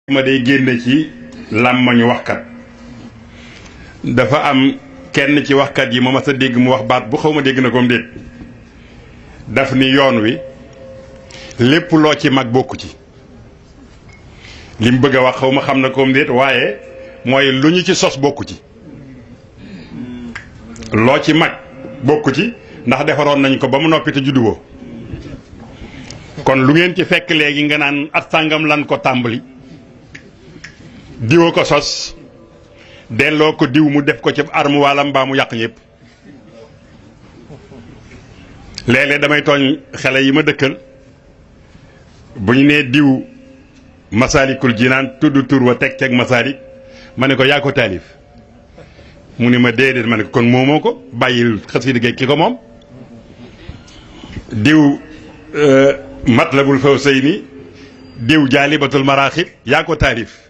ma day génne ci làmmañu waxkat dafa am kenn ci waxkat yi ma mas a dégg mu wax baat bu xaw ma dégg na ko déet daf ni yoon wi lépp loo ci mag bokku ci li mu bëgg a wax xaw ma xam na ko déet waaye mooy lu ñu ci sos bokku ci loo ci mag bokku ci ndax defaroon nañ ko ba mu noppi te judduwoo kon lu ngeen ci fekk léegi nga naan at sàngam lan ko tàmbali diwa ko sos delloo ko diw mu def ko ci arme wala mbaa mu yàq ñëpp léeg-léeg damay tooñ xale yi ma dëkkal bu ñu nee diw Masaalikul Jinaan tudd tur wa teg ceeg Masaalik ma ne ko yaa ko taalif mu ni ma déedéet ma ne ko kon moomoo ko bàyyil xasida gi ki ko moom diw Matlabul Fawzayni diw Jaalibatul Maraaxib yaa ko taalif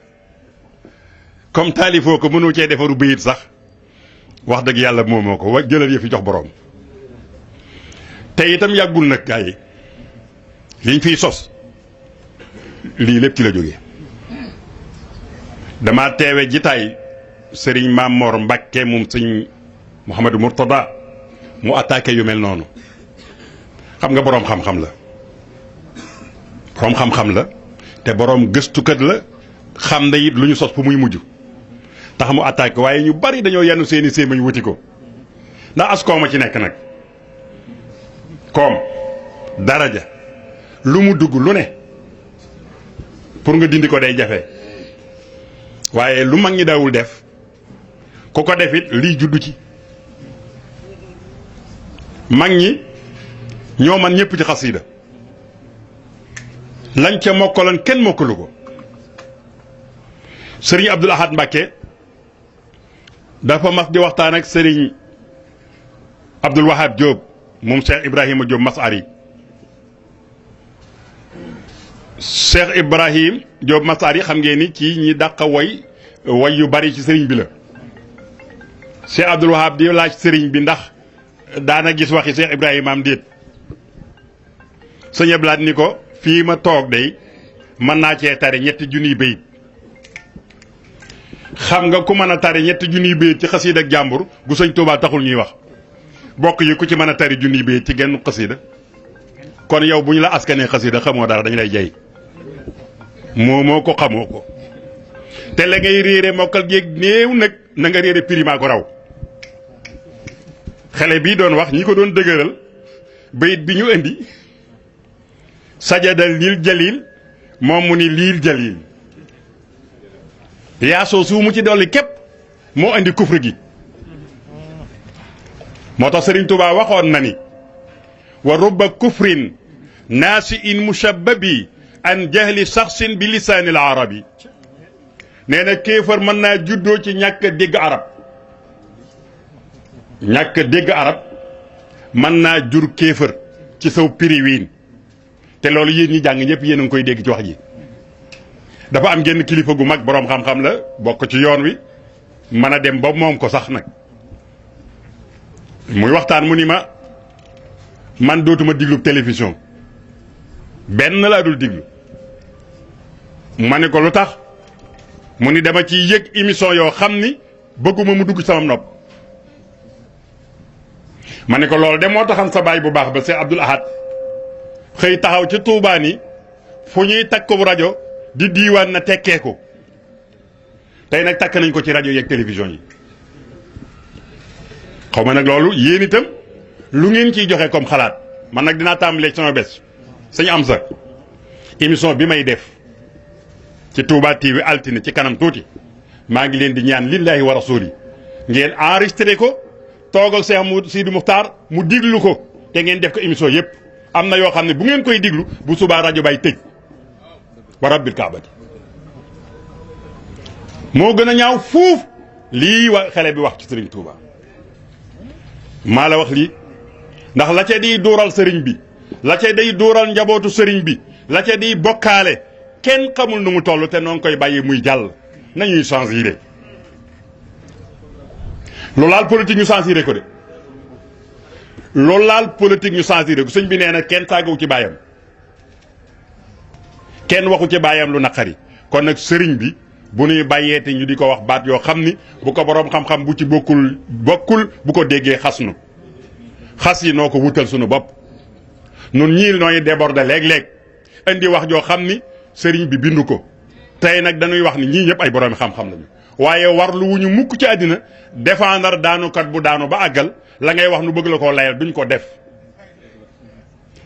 comme taalifoo ko mënoo cee defaru bayit sax wax dëgg yàlla moomoo ko wa jëlal yëf yi jox boroom te itam yàggul nag gaa yi liñ fiy sos lii lépp ci la jógee dama teewe jitaay sëriñ Maam Mor Mbàkke moom sëñ Mouhamadou Mourtada mu attaqué yu mel noonu xam nga boroom xam-xam la boroom xam-xam la te boroom gëstukat la xam na it lu ñu sos fu muy mujj tax mu attaqué waaye ñu bari dañoo yenn seeni séemañ wuti ko ndax as kooma ci nekk nag koom daraja lu mu dugg lu ne pour nga dindi ko day jafe waaye lu mag ñi daawul def ku ko def it lii juddu ci mag ñi ñoo man ñëpp ci xasida lañ ca mokkaloon kenn mokkalu ko sëriñ Abdul Ahad Mbàkke dafa mas di waxtaan ak sëriñ Abdul Wahab Diop moom Cheikh Ibrahima Diop Masari Cheikh Ibrahim Diop Masari xam ngeen ni ci ñi dàq way yu bari ci sëriñ bi la Cheikh Abdul Wahab di laaj sëriñ bi ndax daana gis waxi Cheikh Ibrahima am déet sëñ Ablaat ni ko fii ma toog day mën naa cee tari ñetti junniy bayit xam nga ku mën a tari ñetti junniy bayit ci xasiida ak jàmbur gu sëñ Tuubaa taxul ñuy wax bokk yi ku ci mën a tari junniy bayit ci genn xasiida kon yow bu ñu la askanee xasiida xamoo dara dañu lay jay moo ko xamoo ko te la ngay réere mokkal géeg néew nag na nga réere prima ko raw xale bii doon wax ñi ko doon dëgëral bayit bi ñu indi sajadal lil jalil moom mu ni liil jalil yaasoo su mu ci dolli képp moo indi kufr gi moo tax Sëriñ Tuubaa waxoon na ni wa rubba kufrin naasi in mushabbabi an jahli saxsin bi lisaanil arabi nee na kéefar mën naa juddoo ci ñàkk dégg arab ñàkk dégg arab mën naa jur kéefar ci saw piriwiin te loolu yéen ñi jàng ñëpp yéen a ngi koy dégg ci wax ji dafa am genn kilifa gu mag boroom xam-xam la bokk ci yoon wi mën a dem ba moom ko sax nag muy waxtaan mu ni ma man dootuma diglu télévision benn laa dul diglu ma ne ko lu tax mu ni dama ciy yëg émission yoo xam ni bëgguma mu dugg sama nopp ma ne ko loolu de moo taxam sa baay bu baax ba Cheikh Abdoul Ahad xëy taxaw ci Tuubaa ni fu ñuy takk ko rajo di diiwaan na tekkee ko tey nag takk nañ ko ci rajo yeeg télévision yi xaw ma nag loolu yéen itam lu ngeen ciy joxe comme xalaat man nag dinaa tàmbalee sama bés sañu am sa émission bi may def ci Touba TV altine ci kanam tuuti maa ngi leen di ñaan lillahi wa rasuli ngeen enregistré ko toogal Cheikh Sidi Muxtaar mu diglu ko te ngeen def ko émission yëpp am na yoo xam ne bu ngeen koy diglu bu subaa rajo bay tëj wa rabbil kaabati moo gën a ñaaw fuuf lii wa xale bi wax ci sëriñ Touba maa la wax lii ndax la ca di duural sëriñ bi la ca day duural njabootu sëriñ bi la ca di bokkaale kenn xamul nu mu toll te noonu koy bàyyi muy jàll nañuy censuré loolu laal politique ñu censuré ko de loolu laal politique ñu censuré ko sëñ bi nee na kenn tàggawu ci bàyyam kenn waxu ci baayam lu naqari kon nag sëriñ bi bu nuy bàyyeete ñu di ko wax baat yoo xam ni bu ko boroom xam-xam bu ci bokkul bu ko déggee xas nu xas yi noo ko wutal sunu bopp nun ñii nooy déborder léeg-léeg indi wax joo xam ni sëriñ bi bindu ko tey nag dañuy wax ni ñii ñëpp ay boroomi xam-xam lañu waaye warlu wu ñu mukk ci àddina défendre daanukat bu daanu ba àggal la ngay wax nu bëgg la koo layal duñ ko def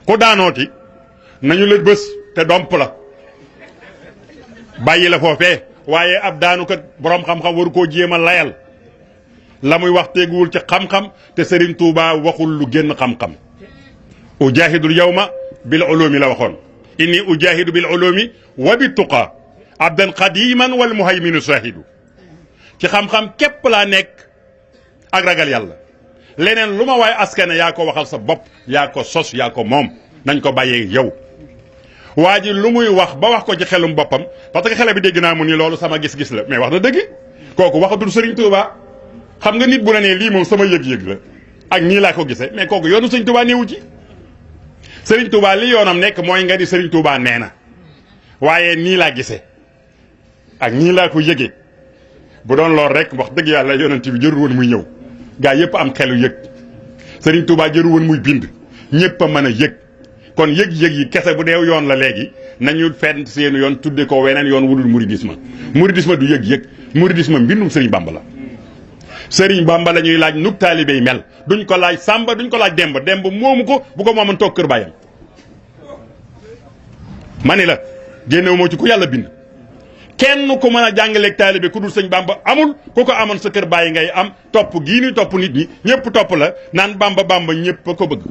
ku daanooti nañu la bés te domp la bàyyi la foofee waaye ab daanukat boroom xam-xam waru koo jéem a layal la muy wax teguwul ci xam-xam te Serigne Touba waxul lu génn xam-xam ujaahidul yawma bil ulumi la waxoon inni ujaahidu bil ulumi wa bit tuqa abdan qadiman wal muhayminu shahidu ci xam-xam képp laa nekk ak ragal yàlla leneen lu ma waaye askane yaa ko waxal sa bopp yaa ko sos yaa ko moom nañ ko bàyyee yow waa ji lu muy wax ba wax ko ci xelum boppam parce que xele bi dégg naa mu ni loolu sama gis-gis la mais wax na dëgg kooku waxatul Serigne Touba xam nga nit bu la nee lii moom sama yëg-yëg la ak nii laa ko gisee mais kooku yoonu Serigne Touba néewu ci Serigne Touba li yoonam nekk mooy nga di Serigne Touba nee na waaye nii laa gisee ak nii laa ko yëgee bu doon lool rek wax dëgg yàlla yonent bi jërul woon muy ñëw gaa yëpp am xelu yëg Serigne Touba jërul woon muy bind ñëpp a mën a yëg kon yëg-yëg yi kese bu deew yoon la léegi nañu fenn seenu yoon tudde ko weneen yoon wudul mouridisme mouridisme du yëg-yëg mouridisme mbindum Serigne Bamba la Serigne Bamba la ñuy laaj nug taalibe yi mel duñ ko laaj Samba duñ ko laaj Demba moomu ko bu ko moomoon toog kër bàyyam ma ni la génnewu moo ci ku yàlla bind kenn ku mën a jàngaleeg taalibe ku dul sëñ Bamba amul ku ko amoon sa kër bàyyi ngay am topp gii ni topp nit ñi ñëpp topp la naan Bamba ñëpp a ko bëgg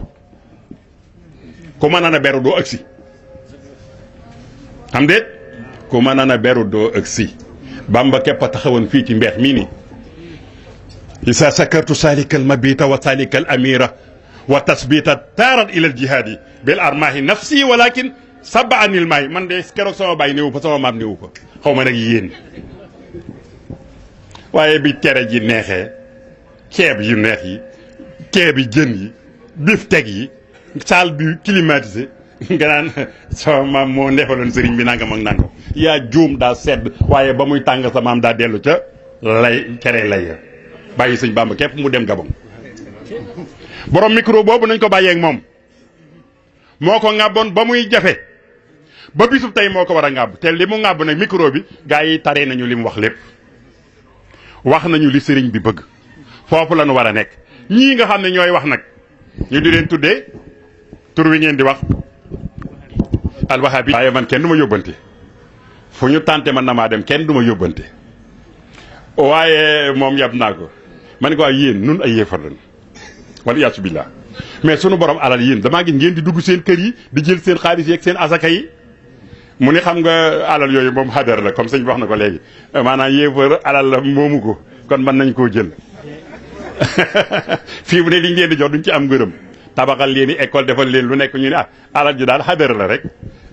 ku mën a beru doo agsi xam déet ku mën a beru doo agsi Bamba képp a taxawoon fii ci mbeex mii nii isa sakartu salikal mabita wa salikal amira wa tasbita taarat ila al jihaadi bil armaahi nafsi walakin saba anil maay man de keroog sama baay néewu fa sama maam néewu fa xaw ma nag yéen waaye bi cere ji neexee ceeb yu neex yi ceebi jën yi bifteg yi salle bi climatisé nga naan sama maam moo neexaloon sëriñ bi nangam ak nangam yaa juum daa sedd waaye ba muy tàng sa maam daa dellu ca lay cere lay bàyyi sëñ Bamba képp mu dem Gabon borom micro boobu nañ ko bàyyeeg moom moo ko ŋàbboon ba muy jafe ba bisub tey moo ko war a ŋàbb te li mu ŋàbb nag micro bi gaa yi taree nañu li mu wax lépp wax nañu li sëriñ bi bëgg foofu la ñu war a nekk ñii nga xam ne ñooy wax nag ñu di leen tuddee tur wi ngeen di wax alwahabi waaye man kenn du ma yóbbante fu ñu tànte man na maa dem kenn du ma yóbbante waaye moom yab naa ko man ko yéen nun ay yéefar lañ wala yaasu billah mais sunu borom alal yéen damaa gis ngeen di dugg seen kër yi di jël seen xaalis yi ak seen asaka yi mu ni xam nga alal yooyu moom xadar la comme sëñ bi wax na ko léegi maanaam yéefar alal la moomu ko kon mën nañ koo jël fii mu ne liñ leen di jox duñ ci am ngërëm tabaxal leen i école defal leen lu nekk ñu ne alal ji daal xadar la rek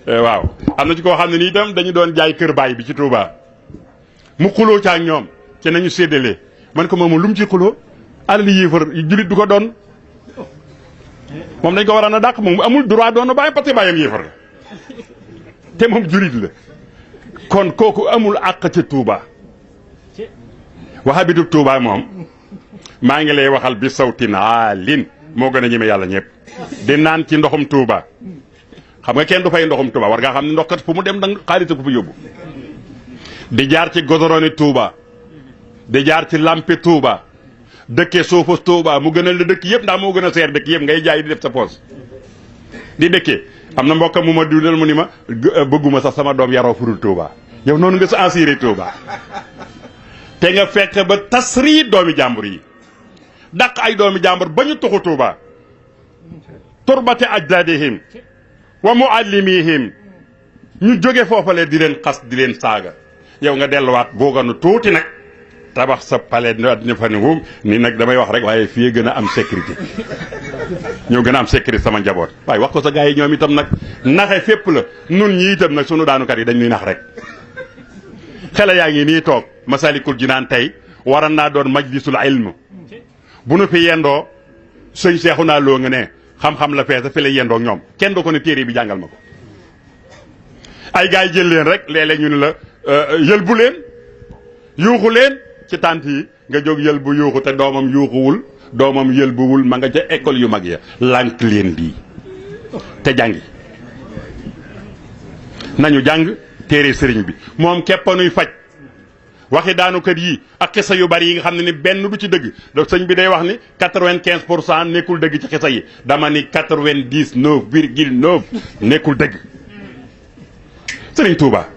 waaw am na ci koo xam ne nii itam dañu doon jaay kër baay bi ci Touba mu xuloo caag ñoom ci nañu séddalee man ko moom lu mu ci xuloo alal yéefar julit du ko doon moom dañ ko war a dàq moom amul droit doon bàyyi parce que bàyyam yéefar la te moom julit la kon kooku amul àq ca Touba wahabitu Touba moom maa ngi lay waxal bi sawtin aalin moo gën a ñeme yàlla ñëpp di naan ci ndoxum Touba xam nga kenn du fay ndoxum Touba war ngaa xam ne ndox kat fu mu dem danga xaalis ko fa yóbbu di jaar ci godoroni Touba di jaar ci lampi Touba dëkkee suufus Touba mu gënal la dëkk yëpp ndax moo gën a seer dëkk yëpp ngay jaay di def sa poos di dëkkee am na mbokkam mu ma dundal mu ni ma bëgguma sax sama doom yaroo furul Touba yow noonu nga sa assuré Touba te nga fekk ba tasri doomi jàmbur yi dàq ay doomi jàmbur ba ñu tuxu Touba turbati ajdadihim wa muallimihim ñu jóge foofale di leen xas di leen saaga yow nga delluwaat booganu tuuti nag tabax sa palais dina fa ne ni nag damay wax rek waaye fii gën a am sécurité ñoo gën a am sécurité sama njaboot waaye wax ko sa gars yi ñoom itam nag naxe fépp la nun ñi itam nag sunu daanukat yi dañ ñuy nax rek xale yaa ngi nii toog Masalikul Jinaan tey waran naa doon majlisul ilm bu nu fi yendoo sëñ seexu naa loo nga ne xam-xam la feesa fi la yendoo ñoom kenn du ko ne téere bi jàngal ma ko ay gars yi jël leen rek léeg-léeg ñu ne la yëlbu leen yuuxu leen ci tànt yi nga jóg yëlbu yuuxu te doomam yuuxuwul doomam yëlbuwul ma nga ca école yu mag ya lànk leen lii te jàngi nañu jàng téere sëriñ bi moom keppanuy faj waxi daanu kër yi ak xisa yu bari yi nga xam ne ni benn du ci dëgg donc sëñ bi day wax ni 95% nekkul dëgg ci xisa yi dama ni 99,9 nekkul dëgg sëriñ Touba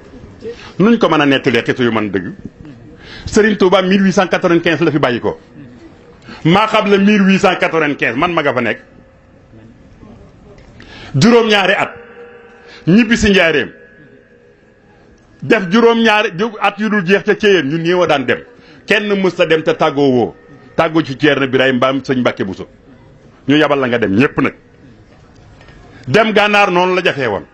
nuñ ko mën a nettalee xisa yu mën dëgg sëriñ Touba 1895 la fi bàyyi ko maa xam la 1895 man ma nga fa nekk juróom-ñaari at ñibbi si njaareem def juróom-ñaari at yu dul jeex ca Ceyeen ñun ñëw a daan dem kenn mës ta dem te tàggoo woo tàggoo ci Ceerno Birahim mbaam sëñ Mbàkke Buso ñu yabal la nga dem ñépp nag dem gànnaar noonu la jafee woon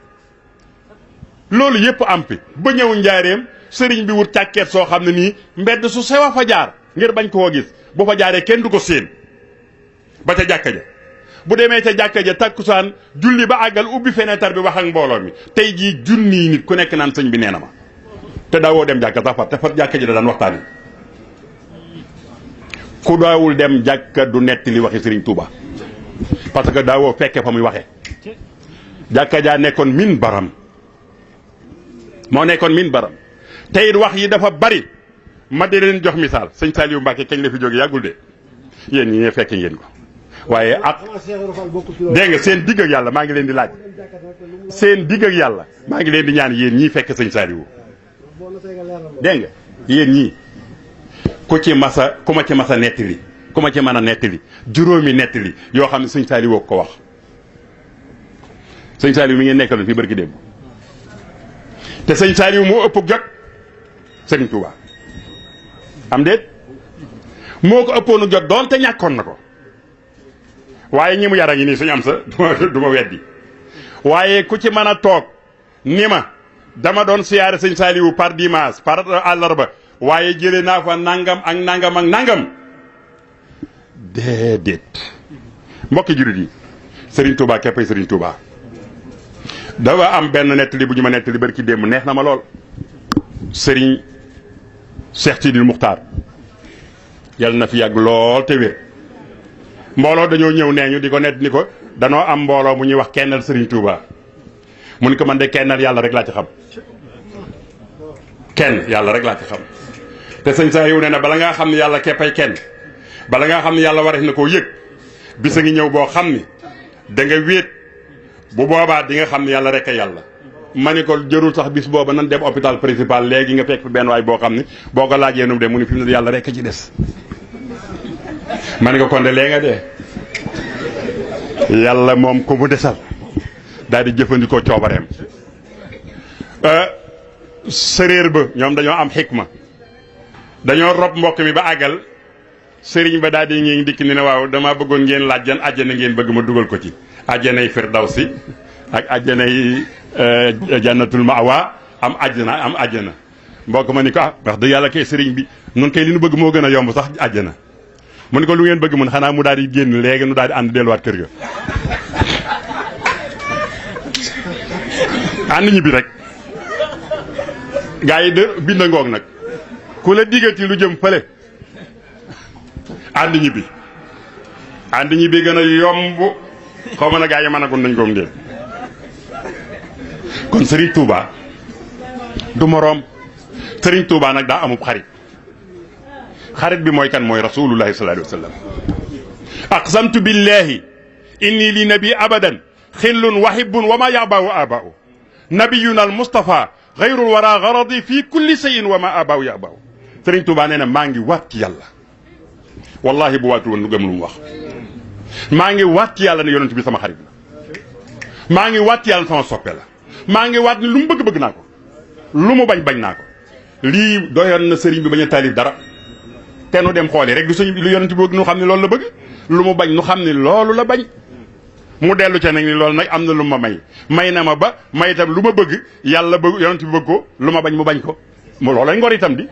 loolu yépp am fi ba ñëw njaareem sëriñ bi wut càkkeet soo xam ne nii mbedd su sew a fa jaar ngir bañ koo gis bu fa jaaree kenn du ko séen ba ca jàkka ja bu demee ca jàkka ja takkusaan julli ba àggal ubbi fenêtre bi wax ak mbooloo mi tey jii junniy nit ku nekk naan sëñ bi nee na ma te daawoo dem jàkka sax far te far jàkka ji da daan waxtaani ku daawul dem jàkka du netti li waxi sëriñ Touba parce que daawoo fekke fa muy waxee jàkka jaa nekkoon min baram moo nekkoon min baram te it wax yi dafa bari ma di leen jox misaal sëñ Saliou Mbacke kañ la fi jóge yàggul de yéen ñi fekke ngeen ko waaye ak dégg nga seen digg ak yàlla maa ngi leen di laaj seen digg ak yàlla maa ngi leen di ñaan yéen ñii fekk sëñ Saliou dégg nga yéen ñii ku ma ci masa nettali ku ma ci mën a nettali juróomi nettali yoo xam ne sëñ Saliou ko wax sëñ Saliou mi ngeen nekkaloon fii barki démb te sëñ Saliou moo ëpp jot sëriñ Touba am déet moo ko ëppoonu jot doon te ñàkkoon na ko waaye ñi mu yara ngi nii suñu am sa du ma weddi waaye ku ci mën a toog ni ma dama doon siyaare sëñ Saliou par dimanche par àllarba waaye jëlee naa fa nangam ak nangam ak nangam déedéet mbokki jullit yi Serigne Touba képpay Serigne Touba dafa am benn nettali bu ñu ma nettali barki démb neex na ma lool Serigne Cheikh Sidil Muxtaar yàlla na fi yàgg lool te wér mbooloo dañoo ñëw nee ñu di ko nett ni ko danoo am mbooloo mu ñuy wax kennal Serigne Touba mu ni ko man de kennal yàlla rek laa ci xam kenn yàlla rek laa ci xam te sëñ Saliou nee na bala ngaa xam ne yàlla keppay kenn bala ngaa xam ne yàlla wareef na koo yëg bisa ngi ñëw boo xam ni da nga wéet bu boobaa di nga xam ne yàlla rek a yàlla ma ni ko jërul sax bis booba nan dem hôpital principal léegi nga fekk benn waay boo xam ni boo ko laajee nu mu dem mu ni fi mu ne yàlla rek a ci des ma ni ko kon de lee nga dee yàlla moom ko mu desal daal di jëfandikoo coobareem séréer ba ñoom dañoo am xikma dañoo rob mbokk mi ba àggal sëriñ ba daal di ngi dikk ni ne waaw dama bëggoon ngeen laaj jan àjjana ngeen bëgg ma dugal ko ci àjjanay firdawsi ak àjjanay jannatul ma'wa am àjjana mbokk ma ni ko wax dëgg yàlla kay sëriñ bi nun kay li nu bëgg moo gën a yomb sax àjjana mu ni ko lu ngeen bëgg mun xanaa mu daal di génn léegi nu daal di ànd delluwaat kër ga ànd ñibbi rek gaa yi de bind ngoog nag ku la diggati lu jëm fële ànd ñibbi gën a yomb xaw ma na gaa yi mën a gun nañ koom ndéel kon Serigne Touba du moroom Serigne Touba nag daa amub xarit bi mooy kan mooy rasulullahi sallallahu alayhi wa sallam aqsamtu billahi inni li nabi abadan xillun wahibun wa ma yabaawu abaawu nabiyuna al mustafa xayrul wara garadi fii kulli sayin wa ma abaawu yabaawu Serigne Touba nee na maa ngi waat ci yàlla wallahi bu waatul woon lu gëm lu mu wax maa ngi waat ci yàlla ne yonent bi sama xarit la maa ngi waat ci yàlla sama soppe la maa ngi waat ni lu mu bëgg naa ko lu mu bañ naa ko lii doyoon na sëriñ bi bañ a taalif dara te nu dem xooli rek du sëñ lu yonent bi bëgg nu xam ne loolu la bëgg lu mu bañ nu xam ne loolu la bañ mu dellu ca nag ni loolu nag am na lu ma may na ma ba may itam lu ma bëgg yàlla bëgg yonent bi bëgg ko lu ma bañ mu bañ ko mu loolay ngor itam di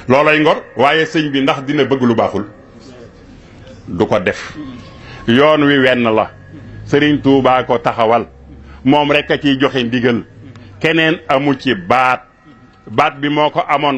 loolay ngor waaye sëñ bi ndax dina bëgg lu baaxul du ko def yoon wi wenn la Sëriñ Tuubaa ko taxawal moom rek a ciy joxe ndigal keneen amu ci baat baat bi moo ko amoon